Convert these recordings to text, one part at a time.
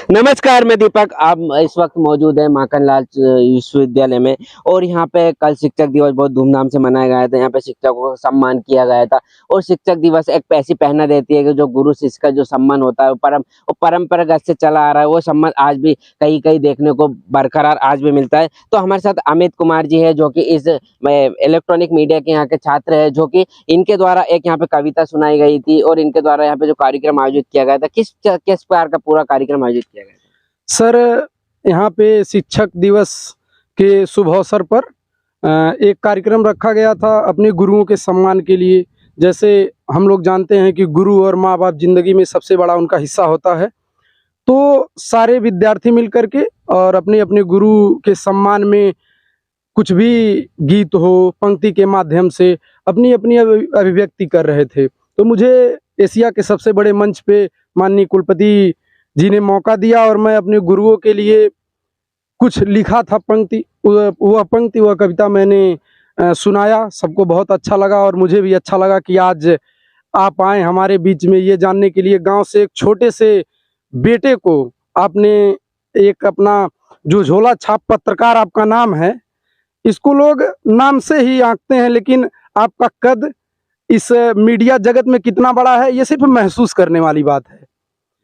नमस्कार, मैं दीपक। आप इस वक्त मौजूद है माखनलाल विश्वविद्यालय में और यहाँ पे कल शिक्षक दिवस बहुत धूमधाम से मनाया गया था। यहाँ पे शिक्षकों को सम्मान किया गया था और शिक्षक दिवस एक ऐसी प्रेरणा देती है कि जो गुरु शिष्य का जो सम्मान होता है वो परंपरागत से चला आ रहा है। वो सम्मान आज भी कहीं कहीं देखने को बरकरार आज भी मिलता है। तो हमारे साथ अमित कुमार जी है, जो कि इस इलेक्ट्रॉनिक मीडिया के यहाँ के छात्र है, जो कि इनके द्वारा एक यहाँ पे कविता सुनाई गई थी और इनके द्वारा यहाँ पे जो कार्यक्रम आयोजित किया गया था, किस प्रकार का पूरा कार्यक्रम आयोजित किया गया था? सर, यहाँ पे शिक्षक दिवस के शुभ अवसर पर एक कार्यक्रम रखा गया था अपने गुरुओं के सम्मान के लिए। जैसे हम लोग जानते हैं कि गुरु और माँ बाप जिंदगी में सबसे बड़ा उनका हिस्सा होता है, तो सारे विद्यार्थी मिलकर के और अपने अपने गुरु के सम्मान में कुछ भी गीत हो, पंक्ति के माध्यम से अपनी अपनी अभिव्यक्ति कर रहे थे। तो मुझे एशिया के सबसे बड़े मंच पे माननीय कुलपति जी ने मौका दिया और मैं अपने गुरुओं के लिए कुछ लिखा था पंक्ति। वह कविता मैंने सुनाया। सबको बहुत अच्छा लगा और मुझे भी अच्छा लगा कि आज आप आए हमारे बीच में, ये जानने के लिए गांव से एक छोटे से बेटे को आपने एक अपना जो झोला छाप पत्रकार आपका नाम है, इसको लोग नाम से ही आंकते हैं, लेकिन आपका कद इस मीडिया जगत में कितना बड़ा है, ये सिर्फ महसूस करने वाली बात है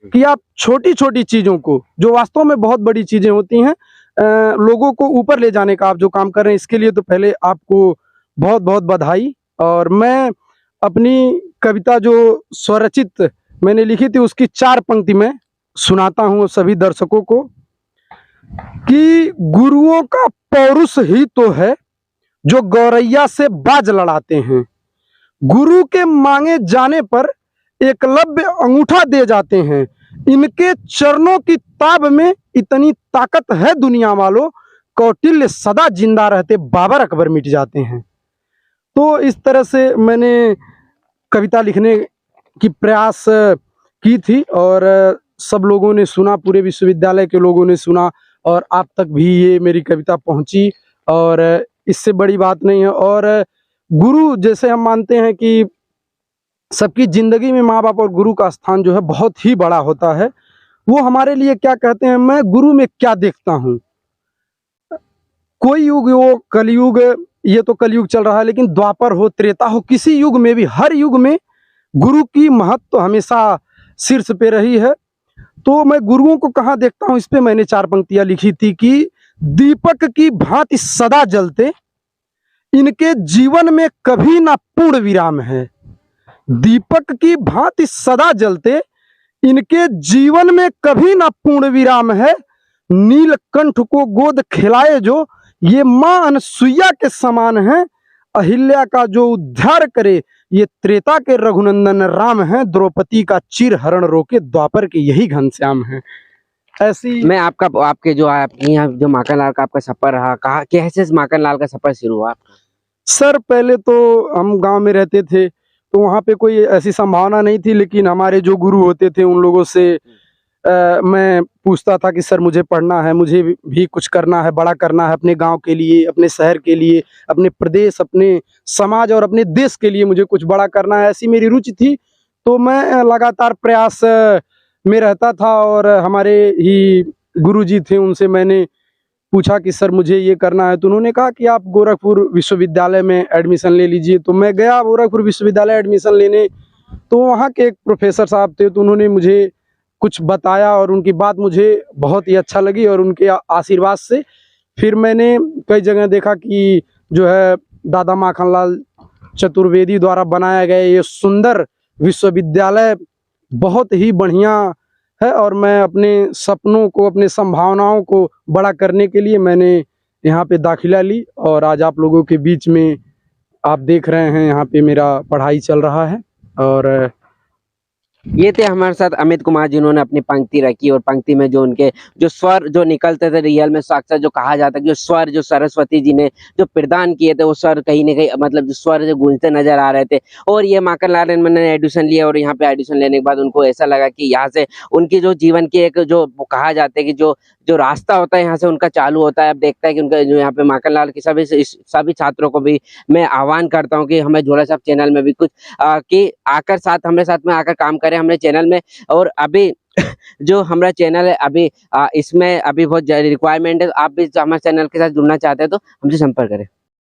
कि आप छोटी छोटी चीज़ों को, जो वास्तव में बहुत बड़ी चीज़ें होती हैं, लोगों को ऊपर ले जाने का आप जो काम कर रहे हैं, इसके लिए तो पहले आपको बहुत बहुत बधाई। और मैं अपनी कविता जो स्वरचित मैंने लिखी थी उसकी 4 पंक्ति में सुनाता हूँ सभी दर्शकों को कि गुरुओं का पौरुष ही तो है जो गौरैया से बाज लड़ाते हैं। गुरु के मांगे जाने पर एकलव्य अंगूठा दे जाते हैं। इनके चरणों की ताब में इतनी ताकत है दुनिया वालों, कौटिल्य सदा जिंदा रहते, बाबर अकबर मिट जाते हैं। तो इस तरह से मैंने कविता लिखने की प्रयास की थी और सब लोगों ने सुना, पूरे विश्वविद्यालय के लोगों ने सुना और आप तक भी ये मेरी कविता पहुंची और इससे बड़ी बात नहीं है। और गुरु, जैसे हम मानते हैं कि सबकी ज़िंदगी में माँ बाप और गुरु का स्थान जो है बहुत ही बड़ा होता है, वो हमारे लिए क्या कहते हैं, मैं गुरु में क्या देखता हूँ। कोई युग हो, कलयुग, ये तो कलयुग चल रहा है, लेकिन द्वापर हो, त्रेता हो, किसी युग में भी, हर युग में गुरु की महत्व तो हमेशा शीर्ष पे रही है। तो मैं गुरुओं को कहाँ देखता हूँ, इस पे मैंने 4 पंक्तियाँ लिखी थी कि दीपक की भांति सदा जलते, इनके जीवन में कभी ना पूर्ण विराम है। दीपक की भांति सदा जलते, इनके जीवन में कभी ना पूर्ण विराम है। नीलकंठ को गोद खिलाए जो, ये मां अनसुईया के समान है। अहिल्या का जो उद्धार करे, ये त्रेता के रघुनंदन राम है। द्रौपदी का चिर हरण रोके, द्वापर के यही घनश्याम है। ऐसी मैं आपके जो यहाँ जो माखनलाल का आपका सफर रहा, कहा कैसे माखनलाल का सफर शुरू हुआ आपका? सर, पहले तो हम गांव में रहते थे तो वहाँ पे कोई ऐसी संभावना नहीं थी, लेकिन हमारे जो गुरु होते थे उन लोगों से मैं पूछता था कि सर मुझे पढ़ना है, मुझे भी कुछ करना है, बड़ा करना है अपने गांव के लिए, अपने शहर के लिए, अपने प्रदेश, अपने समाज और अपने देश के लिए मुझे कुछ बड़ा करना है, ऐसी मेरी रुचि थी। तो मैं लगातार प्रयास में रहता था और हमारे ही गुरुजी थे, उनसे मैंने पूछा कि सर मुझे ये करना है। तो उन्होंने कहा कि आप गोरखपुर विश्वविद्यालय में एडमिशन ले लीजिए। तो मैं गया गोरखपुर विश्वविद्यालय एडमिशन लेने, तो वहाँ के एक प्रोफेसर साहब थे, तो उन्होंने मुझे कुछ बताया और उनकी बात मुझे बहुत ही अच्छा लगी और उनके आशीर्वाद से फिर मैंने कई जगह देखा कि जो है दादा माखनलाल चतुर्वेदी द्वारा बनाया गया ये सुंदर विश्वविद्यालय बहुत ही बढ़िया है और मैं अपने सपनों को, अपने संभावनाओं को बड़ा करने के लिए मैंने यहाँ पे दाखिला ली और आज आप लोगों के बीच में आप देख रहे हैं यहाँ पे मेरा पढ़ाई चल रहा है। और ये थे हमारे साथ अमित कुमार, जिन्होंने अपनी पंक्ति रखी और पंक्ति में जो उनके जो स्वर जो निकलते थे, रियल में साक्षात जो कहा जाता है कि जो स्वर जो सरस्वती जी ने जो प्रदान किए थे, वो स्वर कहीं ना कहीं मतलब जो स्वर जो गूंजते नजर आ रहे थे। और ये माखनलाल ने एडमिशन लिया और यहाँ पे एडमिशन लेने के बाद उनको ऐसा लगा कि यहाँ से उनकी जो जीवन की एक जो कहा जाता है कि जो जो रास्ता होता है यहाँ से उनका चालू होता है। अब देखता है कि उनका जो यहाँ पे माखनलाल के सभी छात्रों को भी मैं आह्वान करता हूँ कि हमें झोला छाप चैनल में भी कुछ कि आकर साथ हमारे साथ में आकर काम करें हमारे चैनल में। और अभी जो हमारा चैनल है अभी इसमें अभी बहुत रिक्वायरमेंट है, आप भी हमारे चैनल के साथ जुड़ना चाहते हैं तो हमसे संपर्क करें।